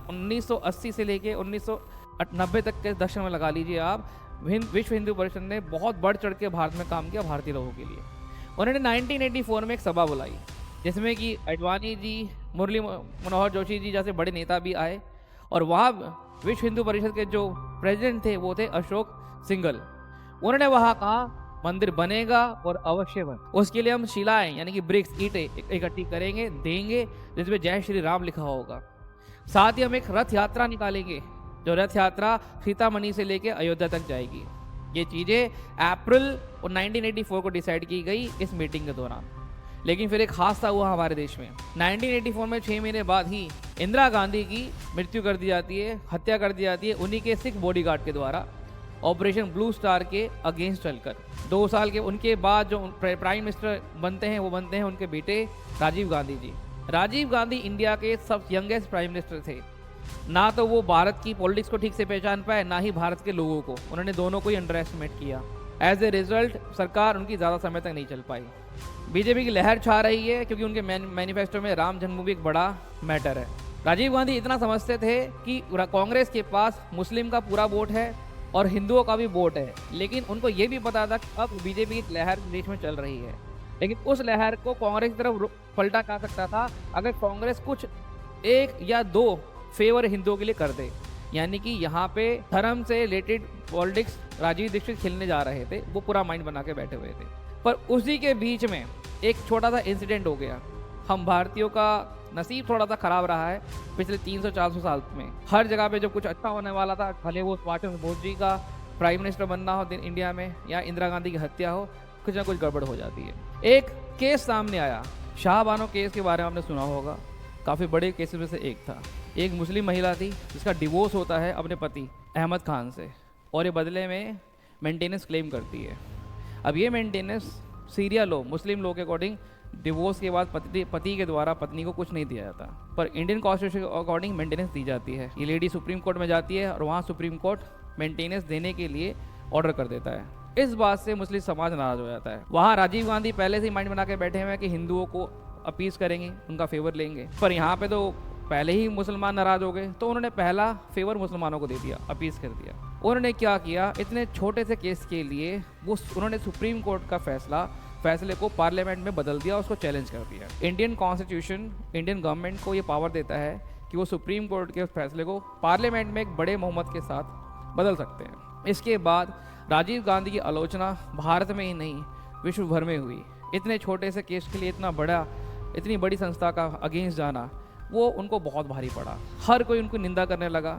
1980 से लेके 1990 तक के दशक में लगा लीजिए आप, विश्व हिंदू परिषद ने बहुत बढ़ चढ़ के भारत में काम किया भारतीय लोगों के लिए। उन्होंने 1984 में एक सभा बुलाई जिसमें कि अडवाणी जी, मुरली मनोहर जोशी जी जैसे बड़े नेता भी आए, और वहाँ विश्व हिंदू परिषद के जो प्रेसिडेंट थे वो थे अशोक सिंघल। उन्होंने वहाँ कहा मंदिर बनेगा और अवश्य बन, उसके लिए हम शिलाएं यानी कि ब्रिक्स, ईंटें इकट्ठी करेंगे, देंगे, जिसमें जय श्री राम लिखा होगा। साथ ही हम एक रथ यात्रा निकालेंगे, जो रथ यात्रा सीतामढ़ी से लेकर अयोध्या तक जाएगी। ये चीज़ें अप्रैल 1984 को डिसाइड की गई इस मीटिंग के दौरान। लेकिन फिर एक हादसा हुआ हमारे देश में। 1984 में 6 महीने बाद ही इंदिरा गांधी की मृत्यु कर दी जाती है, हत्या कर दी जाती है उन्हीं के सिख बॉडीगार्ड के द्वारा, ऑपरेशन ब्लू स्टार के अगेंस्ट चलकर। 2 साल के उनके बाद जो प्राइम मिनिस्टर बनते हैं वो बनते हैं उनके बेटे राजीव गांधी जी। राजीव गांधी इंडिया के सब यंगेस्ट प्राइम मिनिस्टर थे। ना तो वो भारत की पॉलिटिक्स को ठीक से पहचान पाए, ना ही भारत के लोगों को। उन्होंने दोनों को ही अंडर एस्टिमेट किया। एज ए रिजल्ट सरकार उनकी ज़्यादा समय तक नहीं चल पाई। बीजेपी की लहर छा रही है क्योंकि उनके मैनिफेस्टो में राम जन्मभूमि एक बड़ा मैटर है। राजीव गांधी इतना समझते थे कि कांग्रेस के पास मुस्लिम का पूरा वोट है और हिंदुओं का भी वोट है, लेकिन उनको ये भी पता था कि अब बीजेपी की लहर देश में चल रही है, लेकिन उस लहर को कांग्रेस की तरफ पलटा जा सकता था अगर कांग्रेस कुछ 1 या 2 फेवर हिंदुओं के लिए कर दे। यानी कि यहाँ पे धर्म से रिलेटेड पॉलिटिक्स राजीव दीक्षित खेलने जा रहे थे, वो पूरा माइंड बना के बैठे हुए थे। पर उसी के बीच में एक छोटा सा इंसिडेंट हो गया। हम भारतीयों का नसीब थोड़ा सा खराब रहा है पिछले 300-400 साल में। हर जगह पे जो कुछ अच्छा होने वाला था, भले वो सुभाष चंद्र बोस जी का प्राइम मिनिस्टर बनना हो इंडिया में या इंदिरा गांधी की हत्या हो, कुछ ना कुछ गड़बड़ हो जाती है। एक केस सामने आया, शाहबानो केस के बारे में आपने सुना होगा, काफ़ी बड़े केसेस में से एक था। एक मुस्लिम महिला थी जिसका डिवोर्स होता है अपने पति अहमद खान से, और ये बदले में मेंटेनेंस क्लेम करती है। अब ये मेंटेनेंस सीरिया लॉ, मुस्लिम लॉ के अकॉर्डिंग डिवोर्स के बाद पति के द्वारा पत्नी को कुछ नहीं दिया जाता, पर इंडियन कॉन्स्टिट्यूशन के अकॉर्डिंग मेंटेनेंस दी जाती है। ये लेडी सुप्रीम कोर्ट में जाती है और वहाँ सुप्रीम कोर्ट मेंटेनेंस देने के लिए ऑर्डर कर देता है। इस बात से मुस्लिम समाज नाराज हो जाता है। वहाँ राजीव गांधी पहले से ही माइंड बना के बैठे हुए हैं कि हिंदुओं को अपीज करेंगे, उनका फेवर लेंगे, पर यहाँ पे तो पहले ही मुसलमान नाराज हो गए, तो उन्होंने पहला फेवर मुसलमानों को दे दिया, अपीज कर दिया। उन्होंने क्या किया, इतने छोटे से केस के लिए उन्होंने सुप्रीम कोर्ट का फैसले को पार्लियामेंट में बदल दिया, उसको चैलेंज कर दिया। इंडियन कॉन्स्टिट्यूशन इंडियन गवर्नमेंट को ये पावर देता है कि वो सुप्रीम कोर्ट के फैसले को पार्लियामेंट में एक बड़े बहुमत के साथ बदल सकते हैं। इसके बाद राजीव गांधी की आलोचना भारत में ही नहीं विश्व भर में हुई। इतने छोटे से केस के लिए इतनी बड़ी संस्था का अगेंस्ट जाना वो उनको बहुत भारी पड़ा। हर कोई उनको निंदा करने लगा।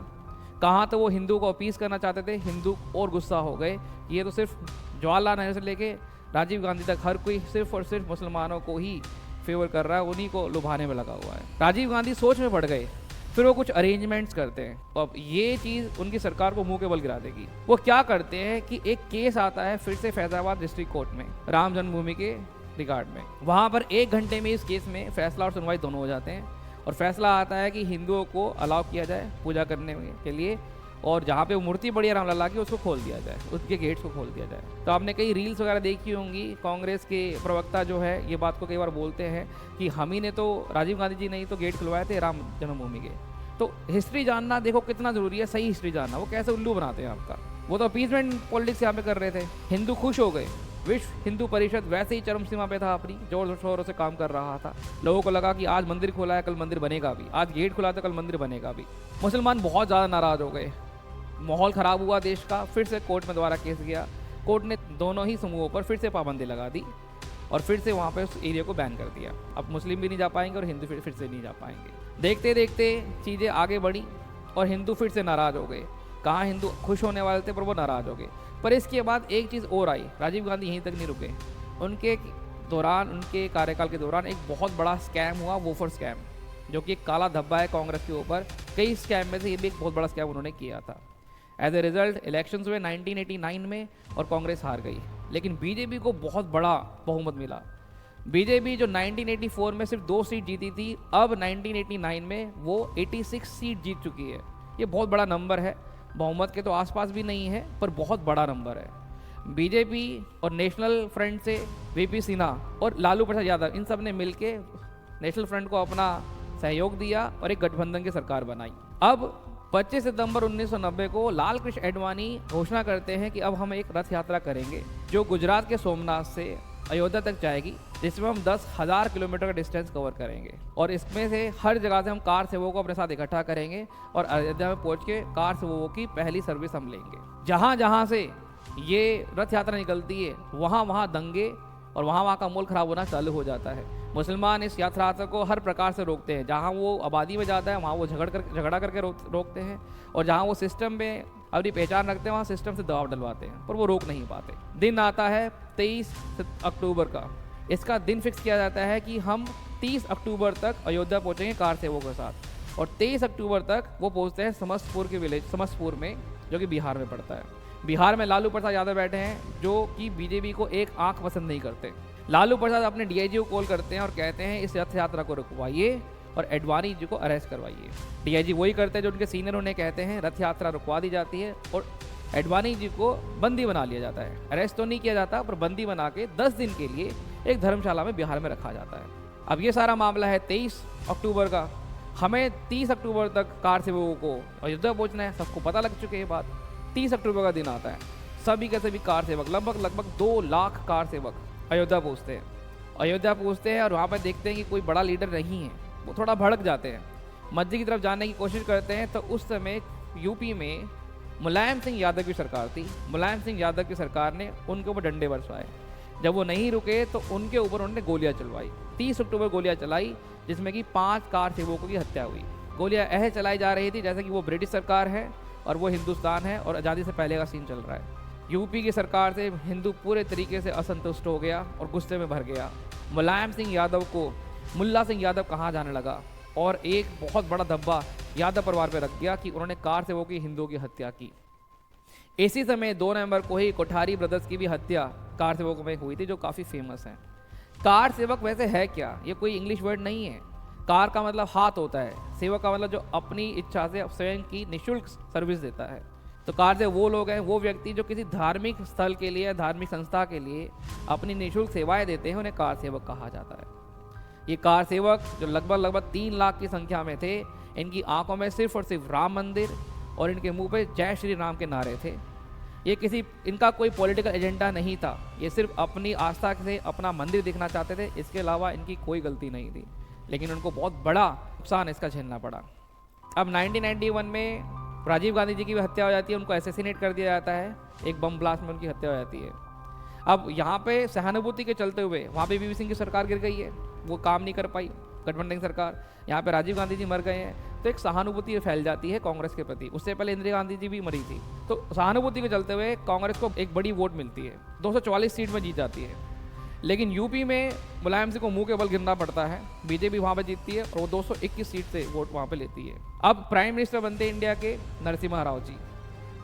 कहाँ तो वो हिंदू को अपीज करना चाहते थे, हिंदू और गुस्सा हो गए। ये तो सिर्फ जवाहरलाल नेहरू से लेके राजीव गांधी तक हर कोई सिर्फ और सिर्फ मुसलमानों को ही फेवर कर रहा है, उन्हीं को लुभाने में लगा हुआ है। राजीव गांधी सोच में पड़ गए, फिर वो कुछ अरेंजमेंट्स करते हैं। अब ये चीज़ उनकी सरकार को मुंह के बल गिरा देगी। वो क्या करते हैं कि एक केस आता है फिर से फैजाबाद डिस्ट्रिक्ट कोर्ट में राम जन्मभूमि के रिगार्ड में। वहाँ पर 1 घंटे में इस केस में फैसला और सुनवाई दोनों हो जाते हैं, और फैसला आता है कि हिंदुओं को अलाउ किया जाए पूजा करने के लिए, और जहाँ पे वो मूर्ति बड़ी है रामलला की उसको खोल दिया जाए, उसके गेट्स को खोल दिया जाए। तो आपने कई रील्स वगैरह देखी होंगी, कांग्रेस के प्रवक्ता जो है ये बात को कई बार बोलते हैं कि हम ही ने तो, राजीव गांधी जी ने ही तो गेट खुलवाए थे राम जन्मभूमि के। तो हिस्ट्री जानना देखो कितना ज़रूरी है, सही हिस्ट्री जानना। वो कैसे उल्लू बनाते हैं आपका। वो तो अपीजमेंट पॉलिटिक्स यहाँ पे कर रहे थे। हिंदू खुश हो गए विश्व हिंदू परिषद वैसे ही चरम सीमा पे था अपनी, जोर शोरों से काम कर रहा था। लोगों को लगा कि आज मंदिर खुला है कल मंदिर बनेगा भी, आज गेट खुला है तो कल मंदिर बनेगा भी। मुसलमान बहुत ज़्यादा नाराज हो गए, माहौल ख़राब हुआ देश का। फिर से कोर्ट में दोबारा केस गया, कोर्ट ने दोनों ही समूहों पर फिर से पाबंदी लगा दी और फिर से वहाँ पे उस एरिया को बैन कर दिया। अब मुस्लिम भी नहीं जा पाएंगे और हिंदू फिर से नहीं जा पाएंगे। देखते देखते चीज़ें आगे बढ़ी और हिंदू फिर से नाराज़ हो गए। कहाँ हिंदू खुश होने वाले थे पर वो नाराज़ हो गए। पर इसके बाद एक चीज़ और आई, राजीव गांधी यहीं तक नहीं रुके। उनके दौरान, उनके कार्यकाल के दौरान एक बहुत बड़ा स्कैम हुआ, वोफर स्कैम, जो कि एक काला धब्बा है कांग्रेस के ऊपर। कई स्कैम में से ये भी एक बहुत बड़ा स्कैम उन्होंने किया था। एज ए रिजल्ट इलेक्शंस हुए 1989 में और कांग्रेस हार गई, लेकिन बीजेपी को बहुत बड़ा बहुमत मिला। बीजेपी जो 1984 में सिर्फ 2 सीट जीती थी, अब 1989 में वो 86 सीट जीत चुकी है। ये बहुत बड़ा नंबर है, बहुमत के तो आसपास भी नहीं है पर बहुत बड़ा नंबर है। बीजेपी और नेशनल फ्रंट से वीपी सिन्हा और लालू प्रसाद यादव, इन सब ने मिलके नेशनल फ्रंट को अपना सहयोग दिया और एक गठबंधन की सरकार बनाई। अब 25 सितंबर 1990 को लाल कृष्ण एडवाणी घोषणा करते हैं कि अब हम एक रथ यात्रा करेंगे जो गुजरात के सोमनाथ से अयोध्या तक जाएगी, जिसमें हम 10,000 किलोमीटर का डिस्टेंस कवर करेंगे और इसमें से हर जगह से हम कार सेवकों को अपने साथ इकट्ठा करेंगे और अयोध्या में पहुंच के कार सेवकों की पहली सर्विस हम लेंगे। जहाँ जहाँ से ये रथ यात्रा निकलती है वहाँ वहाँ दंगे और वहाँ का माहौल खराब होना चालू हो जाता है। मुसलमान इस यात्रा को हर प्रकार से रोकते हैं। जहाँ वो आबादी में जाता है वहाँ वो झगड़ा करके रोकते हैं और जहाँ वो सिस्टम में अपनी पहचान रखते हैं वहाँ सिस्टम से दबाव डलवाते हैं, पर वो रोक नहीं पाते। दिन आता है 23 अक्टूबर का। इसका दिन फिक्स किया जाता है कि हम 30 अक्टूबर तक अयोध्या पहुँचेंगे कार सेवकों के साथ और 23 अक्टूबर तक वो पहुँचते हैं समस्तपुर के विलेज, समस्तपुर में, जो कि बिहार में पड़ता है। बिहार में लालू प्रसाद यादव बैठे हैं जो कि बीजेपी को एक आंख पसंद नहीं करते। लालू प्रसाद अपने डीआईजी को कॉल करते हैं और कहते हैं इस रथ यात्रा को रुकवाइए और एडवाणी जी को अरेस्ट करवाइए। डीआईजी वही करते हैं जो उनके सीनियर उन्हें कहते हैं। रथ यात्रा रुकवा दी जाती है और एडवाणी जी को बंदी बना लिया जाता है। अरेस्ट तो नहीं किया जाता पर बंदी बना के 10 दिन के लिए एक धर्मशाला में बिहार में रखा जाता है। अब ये सारा मामला है 23 अक्टूबर का। हमें 30 अक्टूबर तक कार सेवकों को अयोध्या पहुँचना है, सबको पता लग चुके ये बात। 30 अक्टूबर का दिन आता है, सभी के सभी कार सेवक, लगभग 2 लाख कार सेवक अयोध्या पहुँचते हैं। अयोध्या पहुँचते हैं और वहाँ पर देखते हैं कि कोई बड़ा लीडर नहीं है, वो थोड़ा भड़क जाते हैं, मस्जिद की तरफ जाने की कोशिश करते हैं। तो उस समय यूपी में मुलायम सिंह यादव की सरकार थी। मुलायम सिंह यादव की सरकार ने उनके ऊपर डंडे बरसाए। जब वो नहीं रुके तो उनके ऊपर उन्होंने गोलियां चलवाई। 30 अक्टूबर गोलियां चलाई जिसमें कि 5 कार सेवकों की हत्या हुई। गोलियां ऐसे चलाई जा रही थी जैसे कि वो ब्रिटिश सरकार है और वो हिंदुस्तान है और आज़ादी से पहले का सीन चल रहा है। यूपी की सरकार से हिंदू पूरे तरीके से असंतुष्ट हो गया और गुस्से में भर गया। मुलायम सिंह यादव को मुल्ला सिंह यादव कहा जाने लगा और एक बहुत बड़ा धब्बा यादव परिवार पर रख दिया कि उन्होंने कार सेवकों की, हिंदुओं की हत्या की। इसी समय 2 नवंबर को ही कोठारी ब्रदर्स की भी हत्या कार सेवकों में हुई थी, जो काफ़ी फेमस है। कार सेवक वैसे है क्या? ये कोई इंग्लिश वर्ड नहीं है। कार का मतलब हाथ होता है, सेवक का मतलब जो अपनी इच्छा से स्वयं की निःशुल्क सर्विस देता है। तो कार से वो लोग हैं, वो व्यक्ति जो किसी धार्मिक स्थल के लिए, धार्मिक संस्था के लिए अपनी निःशुल्क सेवाएं देते हैं, उन्हें कार सेवक कहा जाता है। ये कार सेवक जो लगभग 3 लाख की संख्या में थे, इनकी आंखों में सिर्फ और सिर्फ राम मंदिर और इनके मुंह पे जय श्री राम के नारे थे। ये इनका कोई पॉलिटिकल एजेंडा नहीं था, ये सिर्फ अपनी आस्था से अपना मंदिर दिखना चाहते थे। इसके अलावा इनकी कोई गलती नहीं थी, लेकिन उनको बहुत बड़ा नुकसान इसका झेलना पड़ा। अब 1991 में राजीव गांधी जी की भी हत्या हो जाती है, उनको असैसिनेट कर दिया जाता है, एक बम ब्लास्ट में उनकी हत्या हो जाती है। अब यहाँ पे सहानुभूति के चलते हुए वहाँ पे वीपी सिंह की सरकार गिर गई है, वो काम नहीं कर पाई गठबंधन सरकार। यहाँ पे राजीव गांधी जी मर गए हैं, तो एक सहानुभूति फैल जाती है कांग्रेस के प्रति। उससे पहले इंदिरा गांधी जी भी मरी थी, तो सहानुभूति के चलते हुए कांग्रेस को एक बड़ी वोट मिलती है, 244 सीट में जीत जाती है। लेकिन यूपी में मुलायम सिंह को मुंह के बल गिरना पड़ता है, बीजेपी वहाँ पर जीतती है और वो 221 सीट से वोट वहाँ पर लेती है। अब प्राइम मिनिस्टर बनते हैं इंडिया के नरसिम्हा राव जी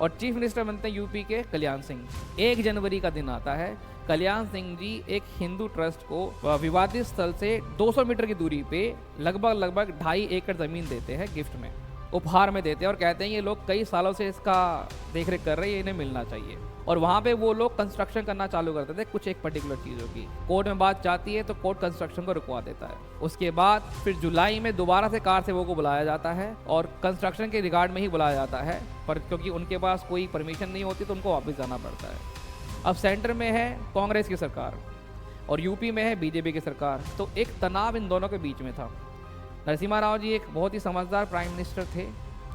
और चीफ मिनिस्टर बनते हैं यूपी के कल्याण सिंह। 1 जनवरी का दिन आता है, कल्याण सिंह जी एक हिंदू ट्रस्ट को विवादित स्थल से 200 मीटर की दूरी पे लगभग 2.5 एकड़ जमीन देते हैं, गिफ्ट में, उपहार में देते हैं और कहते हैं ये लोग कई सालों से इसका देखरेख कर रहे हैं, इन्हें मिलना चाहिए। और वहाँ पे वो लोग कंस्ट्रक्शन करना चालू करते थे कुछ एक पर्टिकुलर चीज़ों की। कोर्ट में बात जाती है तो कोर्ट कंस्ट्रक्शन को रुकवा देता है। उसके बाद फिर जुलाई में दोबारा से कार सेवकों को बुलाया जाता है और कंस्ट्रक्शन के रिगार्ड में ही बुलाया जाता है, पर क्योंकि उनके पास कोई परमिशन नहीं होती तो उनको वापस जाना पड़ता है। अब सेंटर में है कांग्रेस की सरकार और यूपी में है बीजेपी की सरकार, तो एक तनाव इन दोनों के बीच में था। नरसिम्हा राव जी एक बहुत ही समझदार प्राइम मिनिस्टर थे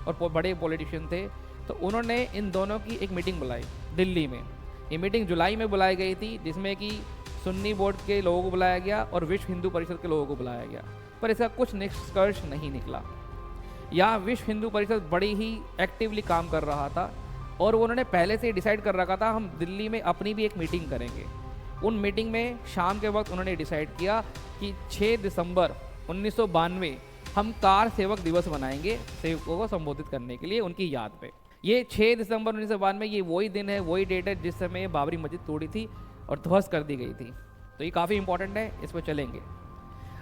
और बड़े पॉलिटिशियन थे, तो उन्होंने इन दोनों की एक मीटिंग बुलाई दिल्ली में। ये मीटिंग जुलाई में बुलाई गई थी, जिसमें कि सुन्नी बोर्ड के लोगों को बुलाया गया और विश्व हिंदू परिषद के लोगों को बुलाया गया, पर इसका कुछ निष्कर्ष नहीं निकला। यहाँ विश्व हिंदू परिषद बड़ी ही एक्टिवली काम कर रहा था और उन्होंने पहले से डिसाइड कर रखा था हम दिल्ली में अपनी भी एक मीटिंग करेंगे। उन मीटिंग में शाम के वक्त उन्होंने डिसाइड किया कि 6 दिसंबर 1992 हम कार सेवक दिवस मनाएंगे, सेवकों को संबोधित करने के लिए उनकी याद पे। ये 6 दिसंबर 1992 ये वही दिन है, वही डेट है जिस समय बाबरी मस्जिद तोड़ी थी और ध्वस्त कर दी गई थी। तो ये काफ़ी इंपॉर्टेंट है, इस पर चलेंगे।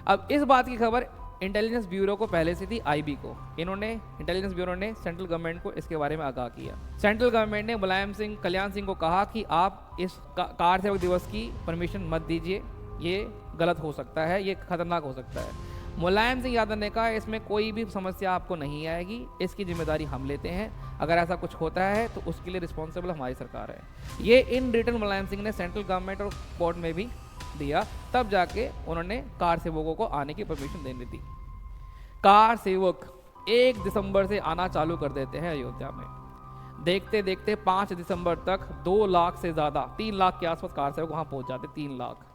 अब इस बात की खबर इंटेलिजेंस ब्यूरो को पहले से थी, आईबी को। इन्होंने इंटेलिजेंस ब्यूरो ने सेंट्रल गवर्नमेंट को इसके बारे में आगाह किया। सेंट्रल गवर्नमेंट ने मुलायम सिंह कल्याण सिंह को कहा कि आप इस कार सेवक दिवस की परमिशन मत दीजिए, ये गलत हो सकता है, ये खतरनाक हो सकता है। मुलायम सिंह यादव ने कहा इसमें कोई भी समस्या आपको नहीं आएगी, इसकी जिम्मेदारी हम लेते हैं, अगर ऐसा कुछ होता है तो उसके लिए रिस्पॉन्सिबल हमारी सरकार है। ये इन रिटर्न मुलायम सिंह ने सेंट्रल गवर्नमेंट और कोर्ट में भी दिया, तब जाके उन्होंने कार सेवकों को आने की परमिशन देनी थी। कार सेवक 1 दिसंबर से आना चालू कर देते हैं अयोध्या में। देखते देखते 5 दिसंबर तक 2 लाख से ज़्यादा, 3 लाख के आसपास कार सेवक वहाँ पहुँच जाते, 3 लाख।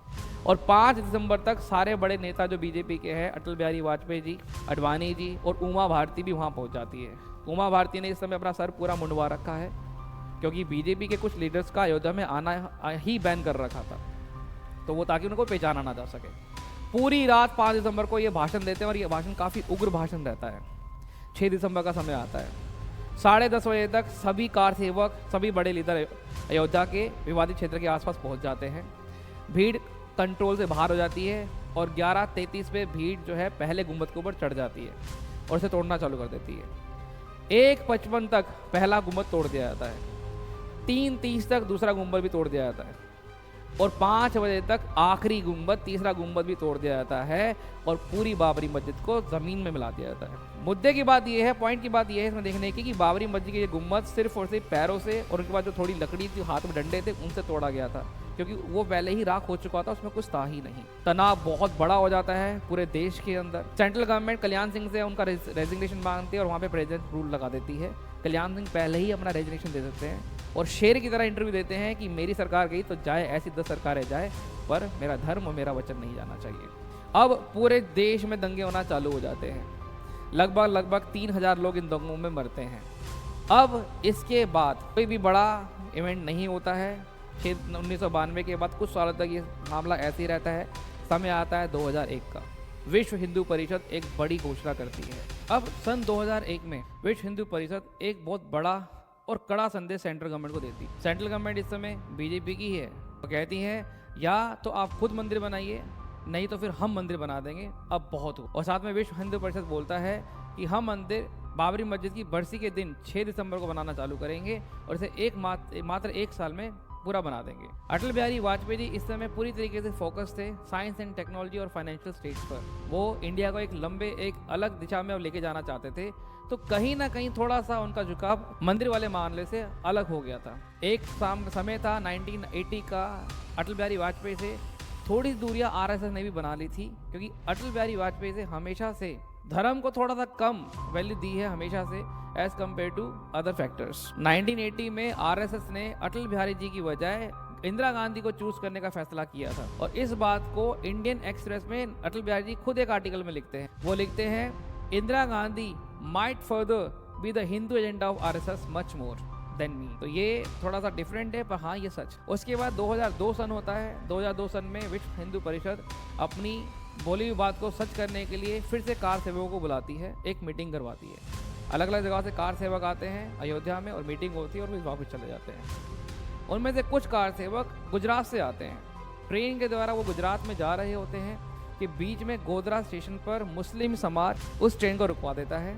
और 5 दिसंबर तक सारे बड़े नेता जो बीजेपी के हैं, अटल बिहारी वाजपेयी जी, अडवाणी जी और उमा भारती भी वहाँ पहुँच जाती है। उमा भारती ने इस समय अपना सर पूरा मुंडवा रखा है, क्योंकि बीजेपी के कुछ लीडर्स का अयोध्या में आना ही बैन कर रखा था, तो वो ताकि उनको पहचाना ना जा सके। पूरी रात 5 दिसंबर को ये भाषण देते हैं और ये भाषण काफ़ी उग्र भाषण रहता है। 6 दिसंबर का समय आता है, 10:30 बजे तक सभी कार सेवक, सभी बड़े लीडर अयोध्या के विवादित क्षेत्र के आसपास पहुंच जाते हैं। भीड़ कंट्रोल से बाहर हो जाती है और 11:33 पे भीड़ जो है पहले गुंबद के ऊपर चढ़ जाती है और इसे तोड़ना चालू कर देती है। 1:55 तक पहला गुंबद तोड़ दिया जाता है, 3:30 तक दूसरा गुंबद भी तोड़ दिया जाता है और 5 बजे तक आखिरी गुंबद, तीसरा गुंबद भी तोड़ दिया जाता है और पूरी बाबरी मस्जिद को ज़मीन में मिला दिया जाता है। मुद्दे की बात यह है, पॉइंट की बात यह है इसमें देखने की कि बाबरी मस्जिद के ये गुंबद सिर्फ और सिर्फ पैरों से और उनके बाद जो थोड़ी लकड़ी थी, हाथ में डंडे थे, उनसे तोड़ा गया था, क्योंकि वो पहले ही राख हो चुका था, उसमें कुछ था ही नहीं। तनाव बहुत बड़ा हो जाता है पूरे देश के अंदर। सेंट्रल गवर्नमेंट कल्याण सिंह से उनका रेजिग्नेशन मांगती है और वहाँ पे प्रेसिडेंट रूल लगा देती है। कल्याण सिंह पहले ही अपना रेजिग्नेशन दे देते हैं और शेर की तरह इंटरव्यू देते हैं कि मेरी सरकार गई तो जाए, ऐसी 10 सरकारें जाए, पर मेरा धर्म और मेरा वचन नहीं जाना चाहिए। अब पूरे देश में दंगे होना चालू हो जाते हैं, लगभग 3000 लोग इन दंगों में मरते हैं। अब इसके बाद कोई भी बड़ा इवेंट नहीं होता है। 1992 के बाद कुछ सालों तक ये मामला ऐसे ही रहता है। समय आता है 2001 का, विश्व हिंदू परिषद एक बड़ी घोषणा करती है। अब सन 2001 में विश्व हिंदू परिषद एक बहुत बड़ा और कड़ा संदेश सेंट्रल गवर्नमेंट को देती है। सेंट्रल गवर्नमेंट इस समय बीजेपी की है, तो कहती है या तो आप खुद मंदिर बनाइए, नहीं तो फिर हम मंदिर बना देंगे, अब बहुत हो। और साथ में विश्व हिंदू परिषद बोलता है कि हम मंदिर बाबरी मस्जिद की बरसी के दिन 6 दिसंबर को बनाना चालू करेंगे और इसे मात्र 1 साल में पूरा बना देंगे। अटल बिहारी वाजपेयी जी इस समय पूरी तरीके से फोकस थे साइंस एंड टेक्नोलॉजी और फाइनेंशियल स्टेट्स पर। वो इंडिया को एक अलग दिशा में लेके जाना चाहते थे, तो कहीं ना कहीं थोड़ा सा उनका झुकाव मंदिर वाले मामले से अलग हो गया था। एक समय था 1980 का, अटल बिहारी वाजपेयी से थोड़ी दूरियां आरएसएस ने भी बना ली थी, क्योंकि अटल बिहारी वाजपेयी से हमेशा से धर्म को थोड़ा सा कम वैल्यू दी है हमेशा से as compare to other factors. 1980 में आरएसएस ने अटल बिहारी जी की बजाय इंदिरा गांधी को चूज करने का फैसला किया था और इस बात को इंडियन एक्सप्रेस में अटल बिहारी जी खुद एक आर्टिकल में लिखते हैं। वो लिखते हैं, Indira Gandhi might further be the Hindu agenda of RSS much more than me. तो ये थोड़ा सा डिफरेंट है, पर हाँ ये सच। उसके बाद 2002 सन होता है। 2002 सन में विश्व हिंदू परिषद अपनी बोली हुई बात को सच करने के लिए फिर से कार सेवकों को बुलाती है, एक मीटिंग करवाती है। अलग अलग जगह से कार सेवक आते हैं अयोध्या में और मीटिंग होती है और फिर वापस चले जाते हैं। उनमें से कुछ कार सेवक गुजरात से आते हैं। ट्रेन के द्वारा वो गुजरात में जा रहे होते हैं कि बीच में गोधरा स्टेशन पर मुस्लिम समाज उस ट्रेन को रुकवा देता है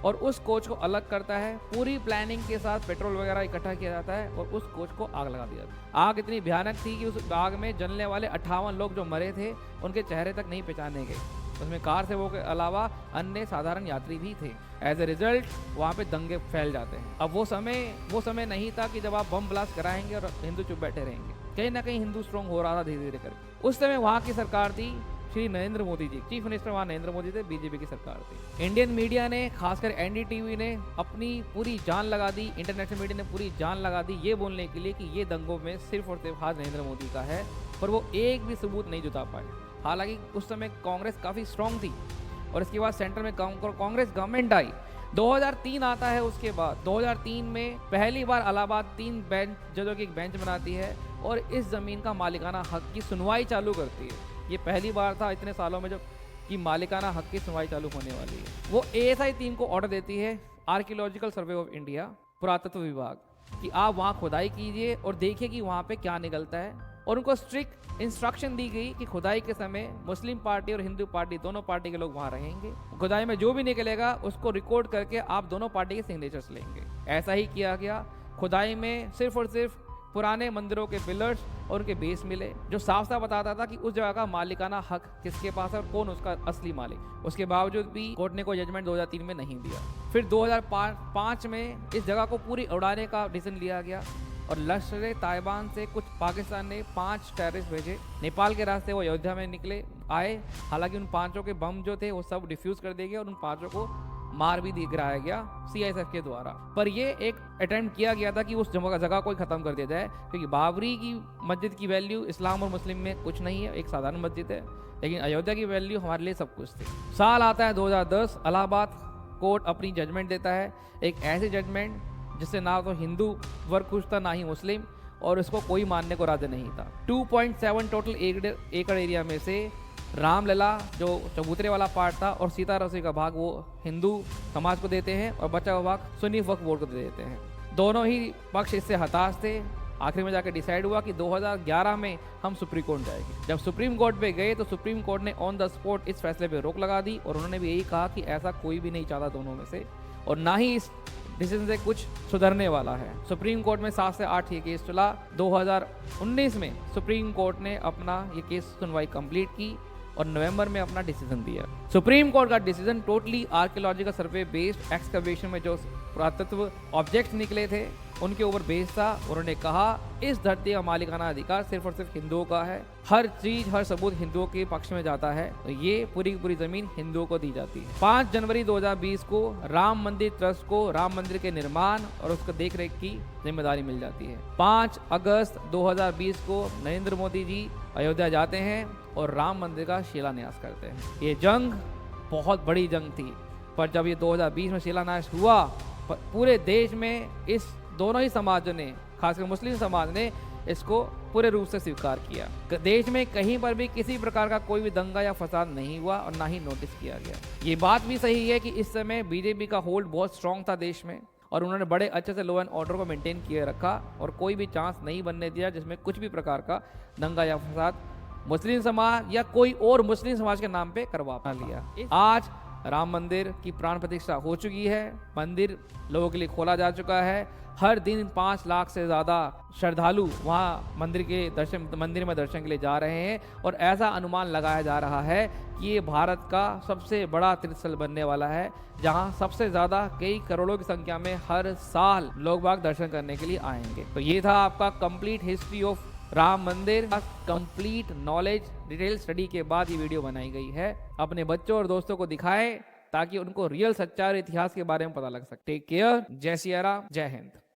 और उस कोच को अलग करता है। पूरी प्लानिंग के साथ पेट्रोल वगैरह इकट्ठा किया जाता है और उस कोच को आग लगा दिया जाता है। आग इतनी भयानक थी कि उस आग में जलने वाले 58 लोग जो मरे थे उनके चेहरे तक नहीं पहचाने गए। उसमें कार सेवकों के अलावा अन्य साधारण यात्री भी थे। एज ए रिजल्ट वहाँ पे दंगे फैल जाते हैं। अब वो समय नहीं था कि जब आप बम ब्लास्ट कराएंगे और हिंदू चुप बैठे रहेंगे। कहीं ना कहीं हिंदू स्ट्रॉन्ग हो रहा था धीरे धीरे करके। उस समय वहाँ की सरकार थी श्री नरेंद्र मोदी जी, चीफ मिनिस्टर वहाँ नरेंद्र मोदी थे, बीजेपी की सरकार थी। इंडियन मीडिया ने, खासकर एनडीटीवी ने अपनी पूरी जान लगा दी, इंटरनेशनल मीडिया ने पूरी जान लगा दी ये बोलने के लिए कि ये दंगों में सिर्फ और सिर्फ हाथ नरेंद्र मोदी का है, पर वो एक भी सबूत नहीं जुटा पाए। हालांकि उस समय कांग्रेस काफ़ी स्ट्रांग थी और इसके बाद सेंटर में कांग्रेस गवर्नमेंट आई। 2003 आता है। उसके बाद 2003 में पहली बार इलाहाबाद 3 जजों की एक बेंच बनाती है और इस ज़मीन का मालिकाना हक की सुनवाई चालू करती है। ये पहली बार था इतने सालों में जब कि मालिकाना हक की सुनवाई चालू होने वाली है। वो एएसआई टीम को ऑर्डर देती है, आर्कियोलॉजिकल सर्वे ऑफ इंडिया, पुरातत्व विभाग, कि आप वहाँ खुदाई कीजिए और देखिए कि वहाँ पे क्या निकलता है। और उनको स्ट्रिक्ट इंस्ट्रक्शन दी गई कि खुदाई के समय मुस्लिम पार्टी और हिंदू पार्टी दोनों पार्टी के लोग वहाँ रहेंगे। खुदाई में जो भी निकलेगा उसको रिकॉर्ड करके आप दोनों पार्टी के सिग्नेचर्स लेंगे। ऐसा ही किया गया। खुदाई में सिर्फ और सिर्फ पुराने मंदिरों के पिलर्स और उनके बेस मिले, जो साफ साफ बताता था कि उस जगह का मालिकाना हक किसके पास है और कौन उसका असली मालिक। उसके बावजूद भी कोर्ट ने कोई जजमेंट 2003 में नहीं दिया। फिर 2005 में इस जगह को पूरी उड़ाने का डिसीजन लिया गया और लश्कर ताइबान से कुछ पाकिस्तान ने 5 टेररिस्ट भेजे। नेपाल के रास्ते वो अयोध्या में आए। हालांकि उन 5 के बम जो थे वो सब डिफ्यूज कर दिए गए और उन 5 को मार भी गिराया गया सीआईएसएफ के द्वारा। पर ये एक अटेम्प्ट किया गया था कि उस जगह को खत्म कर दिया जाए, क्योंकि बाबरी की मस्जिद की वैल्यू इस्लाम और मुस्लिम में कुछ नहीं है, एक साधारण मस्जिद है, लेकिन अयोध्या की वैल्यू हमारे लिए सब कुछ थी। साल आता है 2010, इलाहाबाद कोर्ट अपनी जजमेंट देता है, एक ऐसी जजमेंट जिससे ना तो हिंदू वर्ग खुश था ना ही मुस्लिम, और उसको कोई मानने को राजी नहीं था। 2.7 टोटल एकड़ एरिया में से रामलला जो चबूतरे वाला पार्ट था और सीता रसोई का भाग वो हिंदू समाज को देते हैं और बचा हुआ भाग सुन्नी वक्फ बोर्ड को दे देते हैं। दोनों ही पक्ष इससे हताश थे। आखिर में जाकर डिसाइड हुआ कि 2011 में हम सुप्रीम कोर्ट जाएंगे। जब सुप्रीम कोर्ट पे गए तो सुप्रीम कोर्ट ने ऑन द स्पॉट इस फैसले पे रोक लगा दी और उन्होंने भी यही कहा कि ऐसा कोई भी नहीं चाहता दोनों में से, और ना ही इस डिसीजन से कुछ सुधरने वाला है। सुप्रीम कोर्ट में 7 से 8 ये केस चला। 2019 में सुप्रीम कोर्ट ने अपना ये केस सुनवाई कंप्लीट की और नवंबर में अपना डिसीजन दिया। सुप्रीम कोर्ट का डिसीजन टोटली आर्कियोलॉजिकल सर्वे बेस्ड एक्सकवेशन में जो पुरातत्व ऑब्जेक्ट्स निकले थे उनके ऊपर बेस्ड था। उन्होंने कहा इस धरती का मालिकाना अधिकार सिर्फ और सिर्फ हिंदुओं का है, हर चीज हर सबूत हिंदुओं के पक्ष में जाता है, तो ये पूरी की पूरी जमीन हिंदुओं को दी जाती है। 5 जनवरी 2020 को राम मंदिर ट्रस्ट को राम मंदिर के निर्माण और उसका देखरेख की जिम्मेदारी मिल जाती है। 5 अगस्त 2020 को नरेंद्र मोदी जी अयोध्या जाते हैं और राम मंदिर का शिलान्यास करते हैं। ये जंग बहुत बड़ी जंग थी, पर जब ये 2020 में शिलान्यास हुआ पूरे देश में इस दोनों ही समाजों ने, खासकर मुस्लिम समाज ने इसको पूरे रूप से स्वीकार किया। देश में कहीं पर भी किसी प्रकार का कोई भी दंगा या फसाद नहीं हुआ और ना ही नोटिस किया गया। ये बात भी सही है कि इस समय बीजेपी का होल्ड बहुत स्ट्रांग था देश में और उन्होंने बड़े अच्छे से लॉ एंड ऑर्डर को मेंटेन किए रखा और कोई भी चांस नहीं बनने दिया जिसमें कुछ भी प्रकार का दंगा या फसाद मुस्लिम समाज या कोई और मुस्लिम समाज के नाम पे करवा लिया। आज राम मंदिर की प्राण प्रतिष्ठा हो चुकी है, मंदिर लोगों के लिए खोला जा चुका है। हर दिन 5 लाख से ज़्यादा श्रद्धालु वहाँ मंदिर में दर्शन के लिए जा रहे हैं और ऐसा अनुमान लगाया जा रहा है कि ये भारत का सबसे बड़ा तीर्थस्थल बनने वाला है, जहाँ सबसे ज़्यादा कई करोड़ों की संख्या में हर साल लोग बाग दर्शन करने के लिए आएंगे। तो ये था आपका कंप्लीट हिस्ट्री ऑफ राम मंदिर। कंप्लीट नॉलेज डिटेल स्टडी के बाद ये वीडियो बनाई गई है। अपने बच्चों और दोस्तों को दिखाएं ताकि उनको रियल सच्चाई और इतिहास के बारे में पता लग सके। Take care. जय सिया राम, जय हिंद।